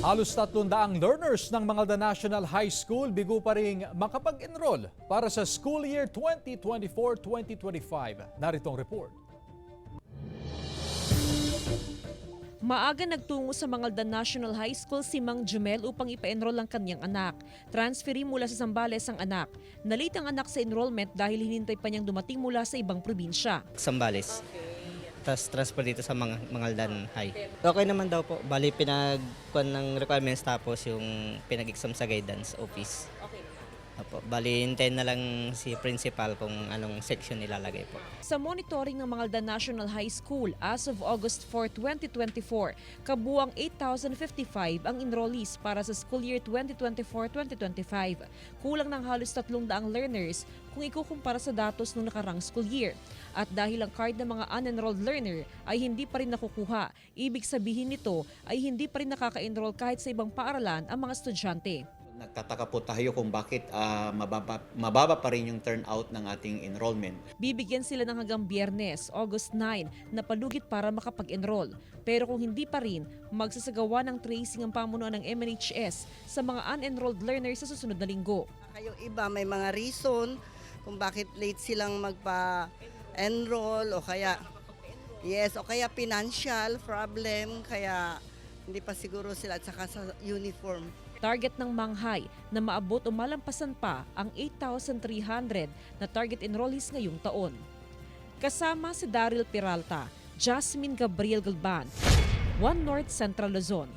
Halos 300 learners ng Mangaldan National High School bigo pa ring makapag-enroll para sa school year 2024-2025. Narito ang report. Maaga nagtungo sa Mangaldan National High School si Mang Jumel upang ipa-enroll ang kanyang anak. Transferi mula sa Zambales ang anak. Nalate ang anak sa enrollment dahil hinintay pa niyang dumating mula sa ibang probinsya. Zambales. Tapos transfer dito sa Mangaldan High. Okay naman daw po. Bali pinagkuhan ng requirements tapos yung pinag-exam sa guidance office. Opo. Bali hintayin na lang si principal kung anong section ilalagay po. Sa monitoring ng Mangaldan National High School as of August 4, 2024, kabuang 8,055 ang enrollees para sa school year 2024-2025. Kulang ng halos 300 learners kung ikukumpara sa datos ng nakarang school year. At dahil ang card ng mga unenrolled learner ay hindi pa rin nakukuha, ibig sabihin nito ay hindi pa rin nakaka-enroll kahit sa ibang paaralan ang mga estudyante. Nagtataka po tayo kung bakit mababa pa rin yung turnout ng ating enrollment. Bibigyan sila ng hanggang Biyernes, August 9, na palugit para makapag-enroll. Pero kung hindi pa rin, magsasagawa ng tracing ang pamunuan ng MNHS sa mga unenrolled learners sa susunod na linggo. Yung iba may mga reason kung bakit late silang magpa-enroll o kaya financial problem kaya hindi pa siguro sila at saka sa uniform. Target ng Manghay na maabot o malampasan pa ang 8,300 na target enrollees ngayong taon. Kasama si Daryl Peralta, Jasmine Gabriel Galban, One North Central Luzon.